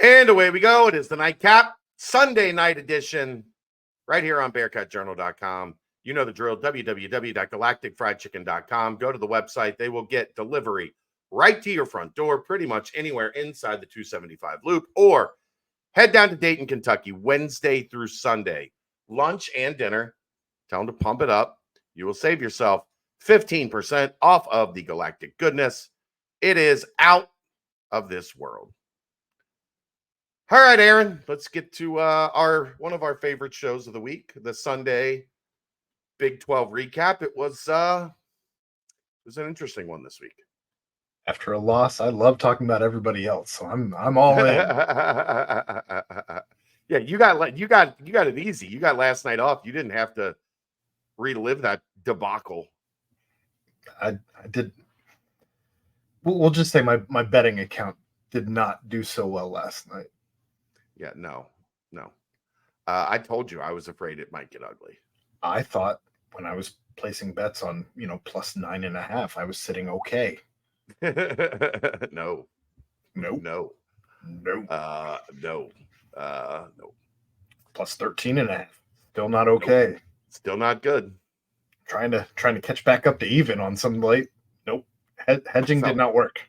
And away we go. It is the nightcap, Sunday night edition, right here on BearcatJournal.com. You know the drill, www.galacticfriedchicken.com. Go to the website. They will get delivery right to your front door, pretty much anywhere inside the 275 loop, or head down to Dayton, Kentucky, Wednesday through Sunday. Lunch and dinner. Tell them to pump it up. You will save yourself 15% off of the Galactic goodness. It is out of this world. All right, Aaron, let's get to one of our favorite shows of the week, the Sunday Big 12 recap. It was an interesting one this week. After a loss, I love talking about everybody else, so I'm all in. Yeah, you got it easy. You got last night off. You didn't have to relive that debacle. I did. We'll just say my betting account did not do so well last night. Yeah, no. I told you I was afraid it might get ugly. I thought when I was placing bets on, plus 9.5, I was sitting okay. No. Plus 13.5. Still not okay. Nope. Still not good. Trying to catch back up to even on some late. Nope. Hedging did not work.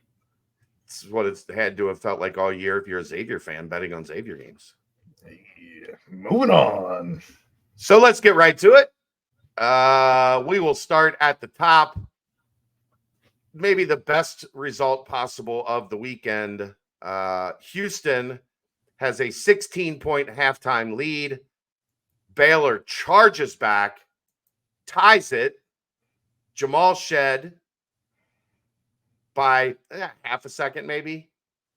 It's what it's had to have felt like all year if you're a Xavier fan betting on Xavier games. Yeah. Moving on. So let's get right to it. We will start at the top. Maybe the best result possible of the weekend. Houston has a 16-point halftime lead. Baylor charges back, ties it. Jamal Shed by half a second, maybe,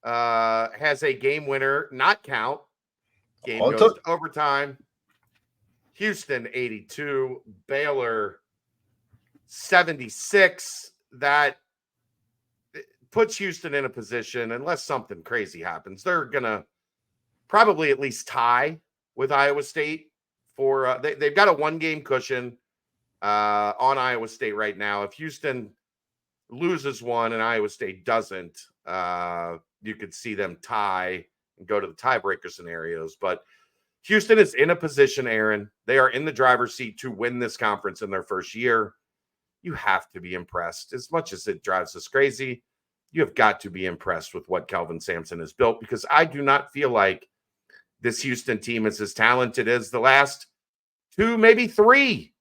has a game winner, not count. Game goes to overtime. Houston 82, Baylor 76. That puts Houston in a position, unless something crazy happens, they're going to probably at least tie with Iowa State for they've got a one-game cushion on Iowa State right now. If Houston loses one and Iowa State doesn't, you could see them tie and go to the tiebreaker scenarios. But Houston is in a position, Aaron. They are in the driver's seat to win this conference in their first year. You have to be impressed. As much as it drives us crazy, you have got to be impressed with what Kelvin Sampson has built, because I do not feel like this Houston team is as talented as the last two, maybe three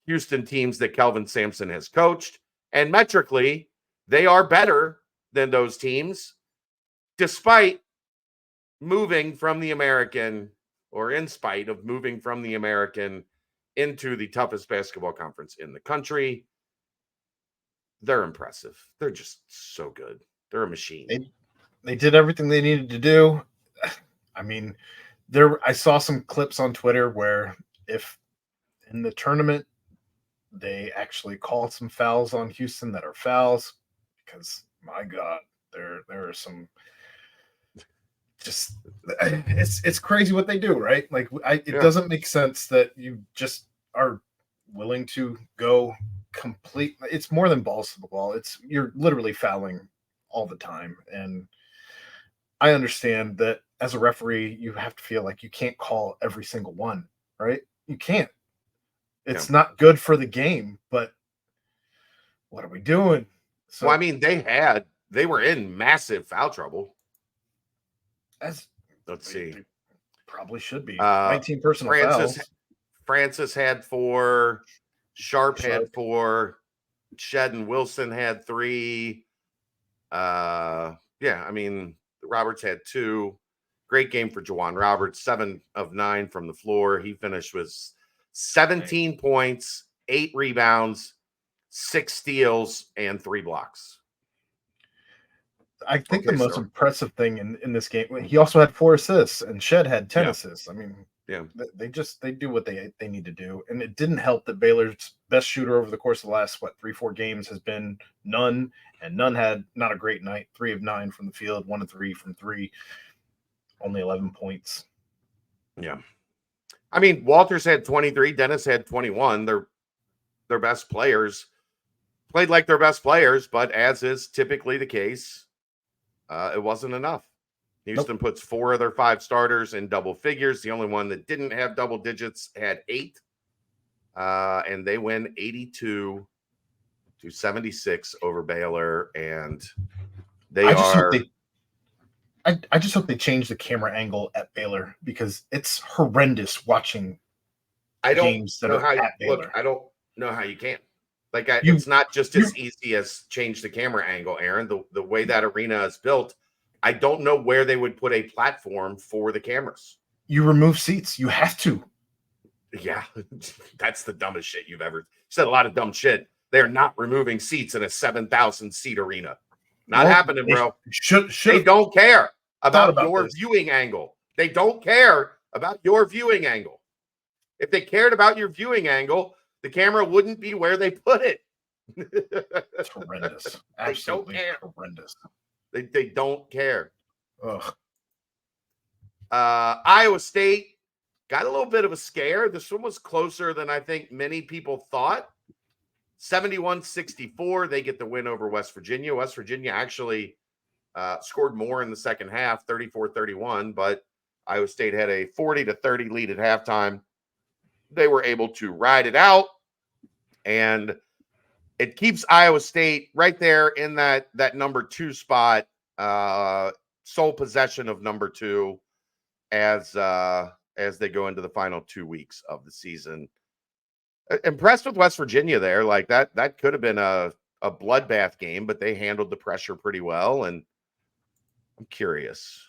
Houston teams that Kelvin Sampson has coached. And metrically, they are better than those teams, despite moving from the American, or in spite of moving from the American into the toughest basketball conference in the country. They're impressive. They're just so good. They're a machine. They did everything they needed to do. I mean, I saw some clips on Twitter where if in the tournament they actually called some fouls on Houston that are fouls, because my God, there are some just it's crazy what they do, right? Like it doesn't make sense that you just are willing to go complete. It's more than balls to the wall. You're literally fouling all the time. And I understand that as a referee, you have to feel like you can't call every single one, right? You can't. It's not good for the game, but what are we doing? So, well, I mean, they were in massive foul trouble. Let's see. Probably should be 19 personal fouls. Francis had 4, Sharp had 4, Shed and Wilson had 3. I mean, Roberts had 2. Great game for Juwan Roberts, 7 of 9 from the floor. He finished with 17 points, 8 rebounds, 6 steals, and 3 blocks. I think the most impressive thing in this game, he also had 4 assists, and Shed had 10 assists. I mean, they do what they need to do. And it didn't help that Baylor's best shooter over the course of the last, 3-4 games has been Nunn, and Nunn had not a great night, 3 of 9 from the field, 1 of 3 from 3, only 11 points. Yeah. I mean, Walters had 23, Dennis had 21. Their best players played like their best players, but as is typically the case, it wasn't enough. Houston puts 4 of their 5 starters in double figures. The only one that didn't have double digits had 8. And they win 82-76 over Baylor. And I just hope they change the camera angle at Baylor, because it's horrendous watching games that are at Baylor. Look, I don't know how you can. Like, it's not just as easy as change the camera angle, Aaron. The way that arena is built, I don't know where they would put a platform for the cameras. You remove seats. You have to. Yeah, that's the dumbest shit you've ever said. A lot of dumb shit. They're not removing seats in a 7,000 seat arena. Not happening, bro. They don't care about your viewing angle. They don't care about your viewing angle. If they cared about your viewing angle, the camera wouldn't be where they put it. It's horrendous. Absolutely horrendous. They don't care. Ugh. Iowa State got a little bit of a scare. This one was closer than I think many people thought. 71-64. They get the win over West Virginia. West Virginia actually scored more in the second half, 34-31, but Iowa State had a 40-30 lead at halftime. They were able to ride it out, and it keeps Iowa State right there in that number 2 spot, sole possession of number 2 as they go into the final 2 weeks of the season. Impressed with West Virginia there. Like, that could have been a bloodbath game, but they handled the pressure pretty well, and I'm curious.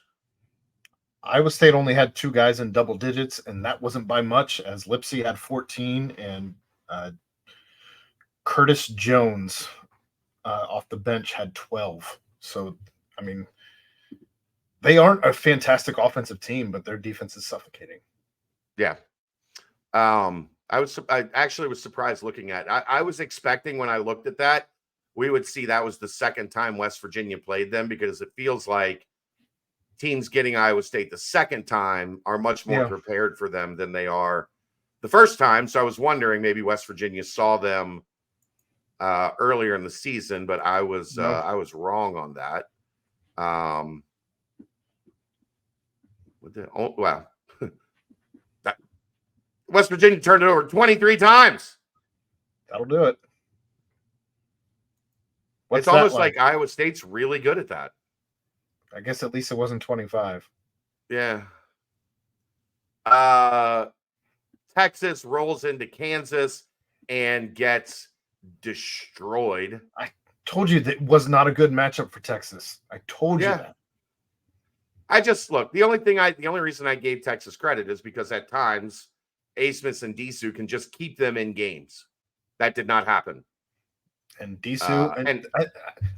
Iowa State only had 2 guys in double digits, and that wasn't by much, as Lipsy had 14 and Curtis Jones off the bench had 12. So, I mean, they aren't a fantastic offensive team, but their defense is suffocating. Yeah. I actually was surprised looking at it. I was expecting, when I looked at that, we would see that was the second time West Virginia played them, because it feels like teams getting Iowa State the second time are much more prepared for them than they are the first time. So I was wondering, maybe West Virginia saw them earlier in the season, but I was wrong on that. West Virginia turned it over 23 times. That'll do it. It's almost like Iowa State's really good at that. I guess at least it wasn't 25. Yeah. Texas rolls into Kansas and gets destroyed. I told you that was not a good matchup for Texas. I told you that. The only reason I gave Texas credit is because at times Asmus and Disu can just keep them in games. That did not happen. And Disu,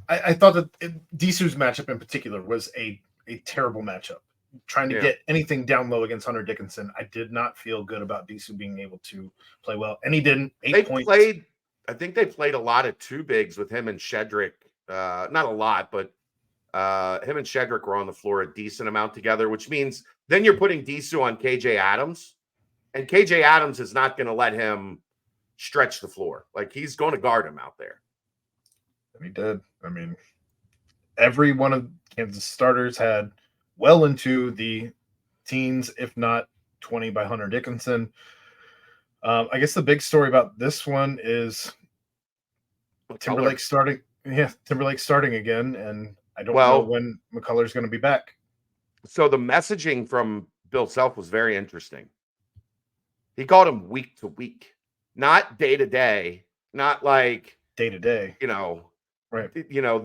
I thought that Disu's matchup in particular was a terrible matchup. Trying to get anything down low against Hunter Dickinson, I did not feel good about Disu being able to play well, and he didn't. 8 points. I think they played a lot of 2 bigs with him and Shedrick. Not a lot, but him and Shedrick were on the floor a decent amount together, which means then you're putting Disu on KJ Adams, and KJ Adams is not going to let him stretch the floor. Like, he's going to guard him out there. And he did. I mean, every one of Kansas starters had well into the teens, if not 20 by Hunter Dickinson. I guess the big story about this one is Timberlake starting. Yeah, Timberlake starting again, and I don't know when McCullough's going to be back. So the messaging from Bill Self was very interesting. He called him week to week, not day to day, not like day to day. Right.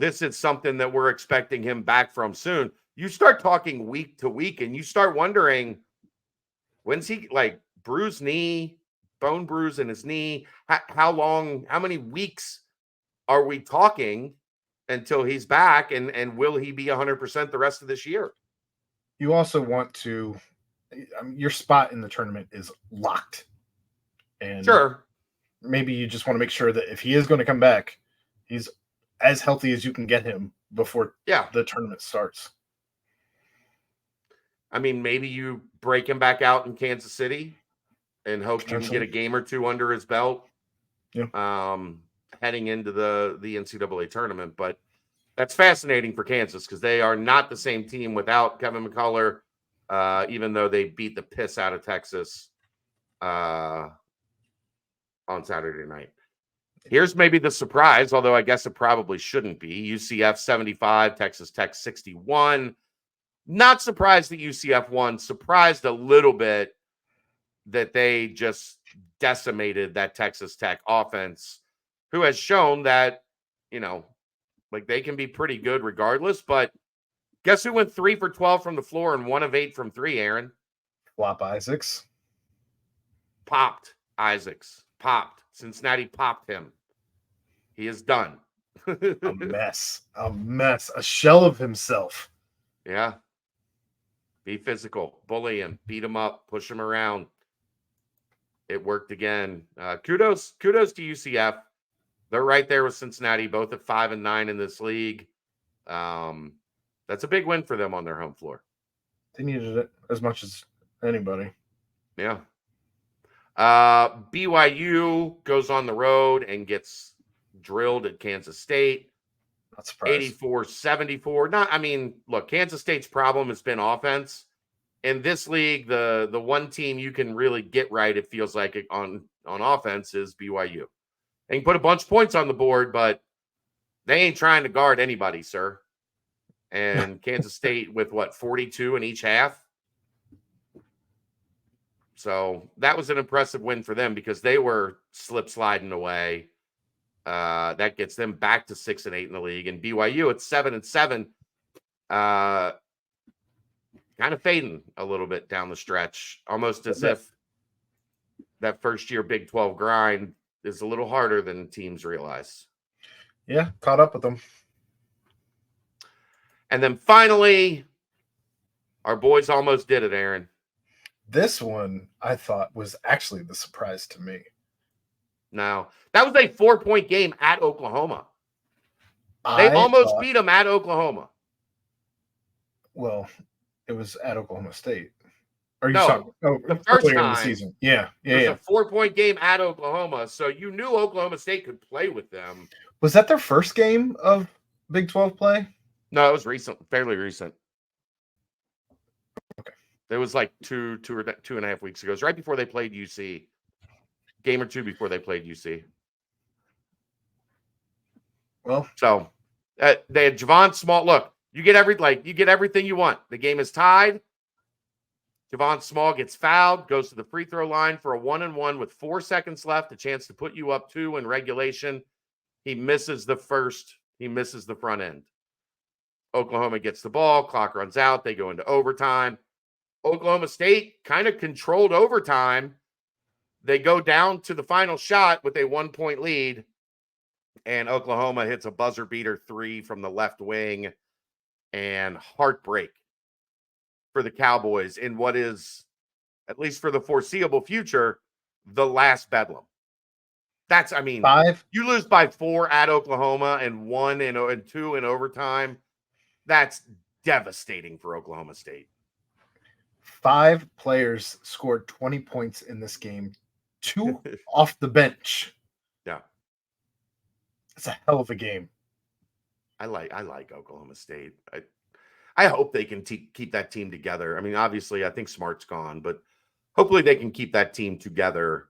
This is something that we're expecting him back from soon. You start talking week to week, and you start wondering, when's he, like, bruised knee, bone bruise in his knee? How many weeks are we talking until he's back? And will he be 100% the rest of this year? You also want to, your spot in the tournament is locked. And sure, maybe you just want to make sure that if he is going to come back, he's as healthy as you can get him before the tournament starts. I mean, maybe you break him back out in Kansas City and hope you can get a game or 2 under his belt heading into the NCAA tournament. But That's fascinating for Kansas because they are not the same team without Kevin McCullough, even though they beat the piss out of Texas on Saturday night. Here's maybe the surprise, although I guess it probably shouldn't be. UCF 75, Texas Tech 61. Not surprised that UCF won. Surprised a little bit that they just decimated that Texas Tech offense, who has shown that, like they can be pretty good regardless. But guess who went 3 for 12 from the floor and 1 of 8 from 3, Aaron? Flop Isaacs. Popped Isaacs. Popped. Cincinnati popped him. He is done. A mess. A shell of himself. Yeah. Be physical. Bully him. Beat him up. Push him around. It worked again. Kudos to UCF. They're right there with Cincinnati, both at 5 and 9 in this league. That's a big win for them on their home floor. They needed it as much as anybody. Yeah. BYU goes on the road and gets drilled at Kansas State. Not surprised. 84-74. Look, Kansas State's problem has been offense. In this league, the one team you can really get right, it feels like, on offense is BYU. They can put a bunch of points on the board, but they ain't trying to guard anybody, sir. And Kansas State with 42 in each half. So that was an impressive win for them because they were slip sliding away. That gets them back to 6 and 8 in the league. And BYU at 7 and 7, kind of fading a little bit down the stretch, almost as if that first year Big 12 grind is a little harder than teams realize. Yeah, caught up with them. And then finally, our boys almost did it, Aaron. This one, I thought, was actually the surprise to me. Now, that was a 4-point game at Oklahoma. They almost beat them at Oklahoma. Well, it was at Oklahoma State. Are you talking? The first time in the season? Yeah. It was a 4-point game at Oklahoma, so you knew Oklahoma State could play with them. Was that their first game of Big 12 play? No, it was recent, fairly recent. Okay. It was like 2.5 weeks ago. It was right before they played UC. Game or two before they played UC. Well, so they had Javon Small. Look, you get everything you want. The game is tied. Javon Small gets fouled, goes to the free throw line for a 1-and-1 with 4 seconds left, a chance to put you up 2 in regulation. He misses the front end. Oklahoma gets the ball, clock runs out, they go into overtime. Oklahoma State kind of controlled overtime. They go down to the final shot with a 1-point lead, and Oklahoma hits a buzzer beater 3 from the left wing, and heartbreak for the Cowboys in what is, at least for the foreseeable future, the last bedlam. That's, 5. You lose by 4 at Oklahoma and 1 and 2 in overtime. That's devastating for Oklahoma State. 5 players scored 20 points in this game. 2 off the bench. Yeah. It's a hell of a game. I like Oklahoma State. I hope they can keep that team together. Obviously, I think Smart's gone, but hopefully they can keep that team together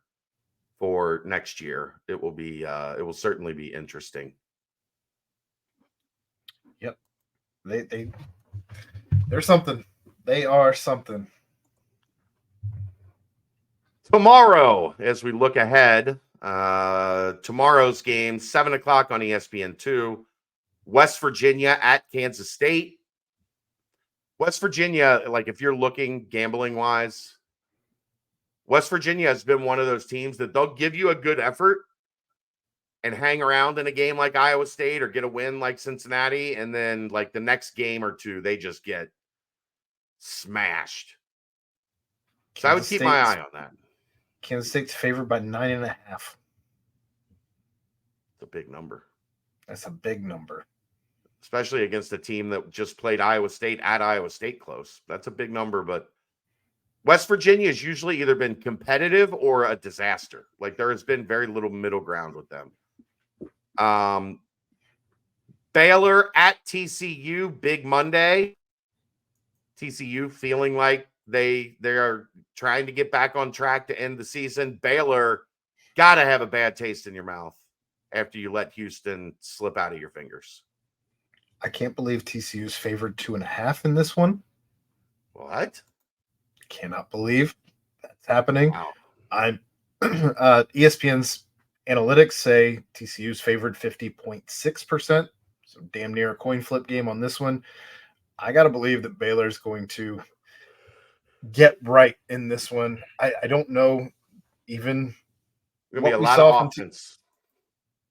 for next year. It will certainly be interesting. Yep. They're something. They are something. Tomorrow, as we look ahead, tomorrow's game, 7:00 on ESPN2, West Virginia at Kansas State. West Virginia, if you're looking gambling-wise, West Virginia has been one of those teams that they'll give you a good effort and hang around in a game like Iowa State or get a win like Cincinnati, and then the next game or two, they just get smashed. So I would keep my eye on that. Kansas State's favored by 9.5. It's a big number. That's a big number. Especially against a team that just played Iowa State at Iowa State close. That's a big number, but West Virginia has usually either been competitive or a disaster. There has been very little middle ground with them. Baylor at TCU, big Monday. TCU feeling like they are trying to get back on track to end the season. Baylor got to have a bad taste in your mouth after you let Houston slip out of your fingers. I can't believe TCU's favored 2.5 in this one. What? Cannot believe that's happening. Wow. I'm ESPN's analytics say TCU's favored 50.6%. So damn near a coin flip game on this one. I got to believe that Baylor's going to get right in this one. I don't know even Gonna be a what we lot saw of from offense.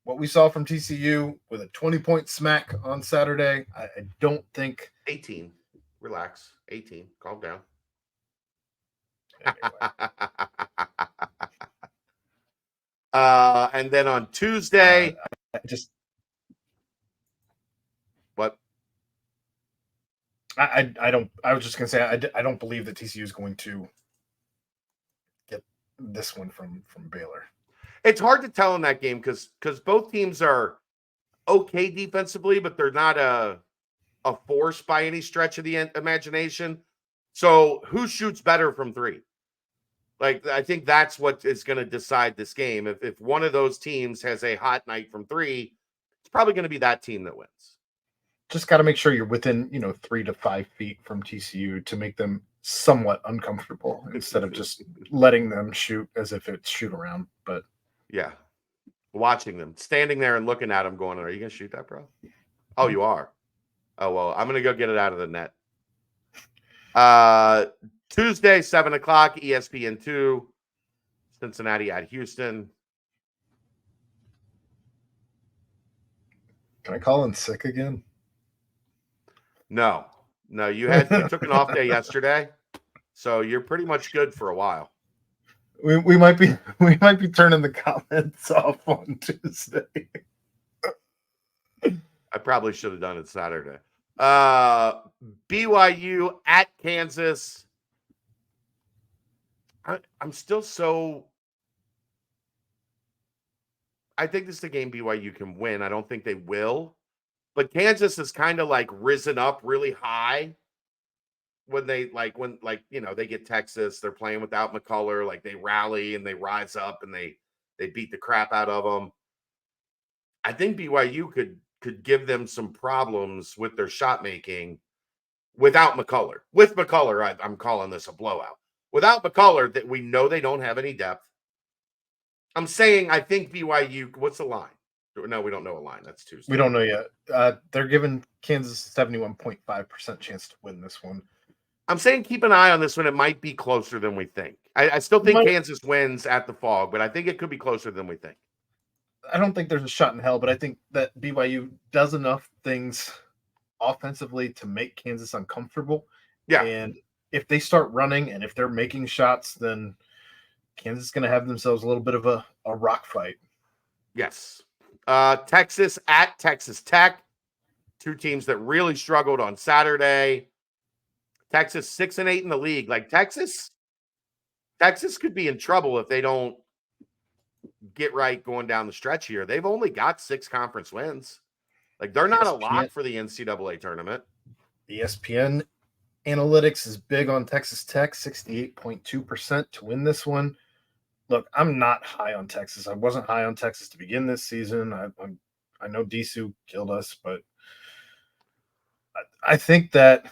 what we saw from TCU with a 20-point smack on Saturday. I don't think 18. Relax. 18. Calm down. anyway. And then on Tuesday, I just what? I don't. I was just gonna say I don't believe that TCU is going to get this one from Baylor. It's hard to tell in that game because both teams are okay defensively, but they're not a force by any stretch of the imagination. So who shoots better from three? Like, I think that's what is going to decide this game. If one of those teams has a hot night from three, it's probably going to be that team that wins. Just got to make sure you're within 3 to 5 feet from TCU to make them somewhat uncomfortable instead of just letting them shoot as if it's shoot around. But yeah, watching them, standing there and looking at them, going, "Are you going to shoot that, bro? Oh, you are. Oh well, I'm going to go get it out of the net." Tuesday, 7:00, ESPN2, Cincinnati at Houston. can I call in sick again? No, you took an off day yesterday, so you're pretty much good for a while. We might be turning the comments off on Tuesday. I probably should have done it Saturday. BYU at Kansas. I'm still so. I think this is a game BYU can win. I don't think they will. But Kansas has kind of like risen up really high when they they get Texas, they're playing without McCullough, like they rally and they rise up and they beat the crap out of them. I think BYU could give them some problems with their shot making without McCullough. With McCullough, I'm calling this a blowout. Without McCullough, that we know they don't have any depth. I'm saying I think BYU. What's the line? No, we don't know a line. That's Tuesday. We don't know yet. They're giving Kansas a 71.5% chance to win this one. I'm saying keep an eye on this one. It might be closer than we think. I still think Kansas wins at the Fog, but I think it could be closer than we think. I don't think there's a shot in hell, but I think that BYU does enough things offensively to make Kansas uncomfortable. Yeah. And if they start running and if they're making shots, then Kansas is going to have themselves a little bit of a rock fight. Yes. Texas at Texas Tech. Two teams that really struggled on Saturday. Texas 6-8 in the league. Like Texas could be in trouble if they don't get right going down the stretch here. They've only got 6 conference wins. Like they're not a lock for the NCAA tournament. ESPN analytics is big on Texas Tech, 68.2% to win this one. Look, I'm not high on Texas. I wasn't high on Texas to begin this season. I know Disu killed us, but I think that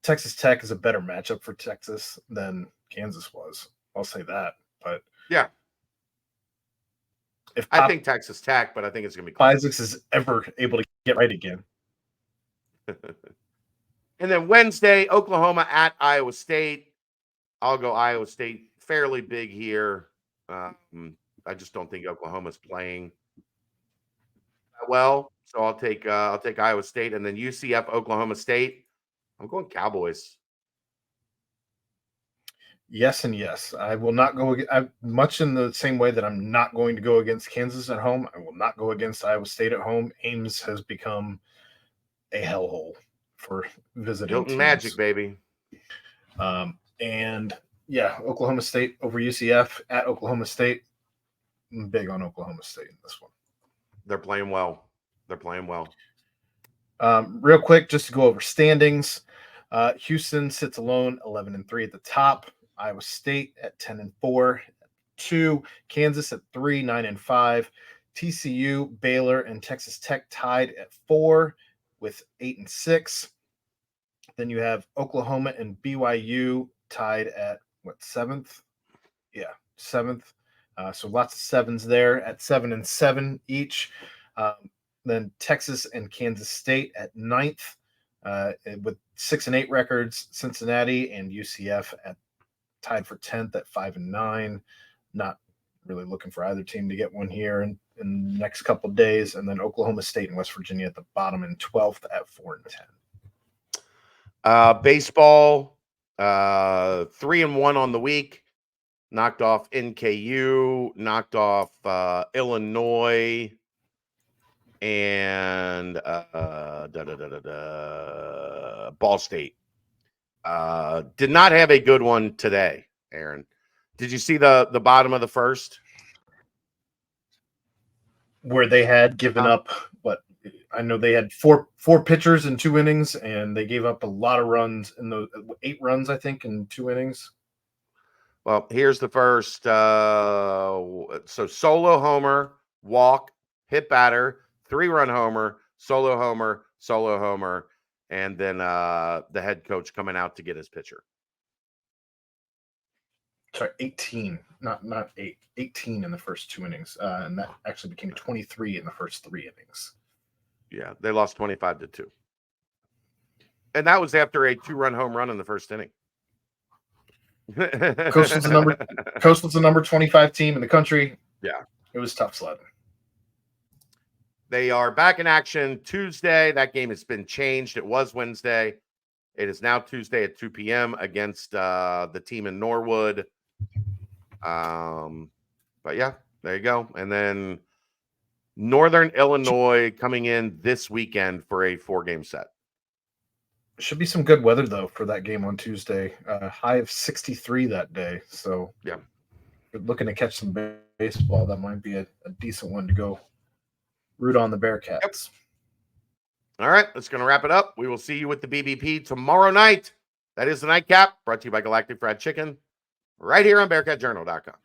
Texas Tech is a better matchup for Texas than Kansas was. I'll say that. But yeah, I think Texas Tech, but I think it's going to be close. Isaacs is ever able to get right again. And then Wednesday, Oklahoma at Iowa State. I'll go Iowa State fairly big here. I just don't think Oklahoma's playing that well, so I'll take Iowa State, and then UCF Oklahoma State. I'm going Cowboys. Yes and yes. I will not go much in the same way that I'm not going to go against Kansas at home. I will not go against Iowa State at home. Ames has become a hellhole for visiting Hilton teams. Magic, baby. And yeah, Oklahoma State over UCF at Oklahoma State. I'm big on Oklahoma State in this one. They're playing well. They're playing well. Real quick, just to go over standings. Houston sits alone, 11-3 at the top. Iowa State at 10-4, 2. Kansas at 3, 9-5. TCU, Baylor, and Texas Tech tied at 4 with 8-6. Then you have Oklahoma and BYU tied at 7th? Yeah, 7th. So lots of sevens there at 7-7 each. Then Texas and Kansas State at 9th with 6-8 records. Cincinnati and UCF at tied for 10th at 5-9. Not really looking for either team to get one here in the next couple of days. And then Oklahoma State and West Virginia at the bottom in 12th at 4-10. Baseball, 3-1 on the week. Knocked off NKU, knocked off Illinois, and Ball State. Did not have a good one today, Aaron. Did you see the bottom of the first? Where they had given up what I know they had four pitchers in 2 innings, and they gave up a lot of runs in the 8 runs, I think, in 2 innings. Well, here's the first. So solo homer, walk, hit batter, 3-run homer, solo homer, and then the head coach coming out to get his pitcher. Sorry, 18, not 8. 18 in the first 2 innings, and that actually became 23 in the first 3 innings. Yeah, they lost 25-2, and that was after a 2-run home run in the first inning. Coastal's the number 25 team in the country. Yeah, it was tough sledding. They are back in action Tuesday. That game has been changed. It was Wednesday. It is now Tuesday at 2 p.m. against the team in Norwood. But yeah, there you go. And then Northern Illinois coming in this weekend for a 4-game set. Should be some good weather, though, for that game on Tuesday. High of 63 that day. So, yeah, if you're looking to catch some baseball, that might be a decent one to go root on the Bearcats. Yep. All right, that's going to wrap it up. We will see you with the BBP tomorrow night. That is the Nightcap, brought to you by Galactic Fried Chicken, right here on BearcatJournal.com.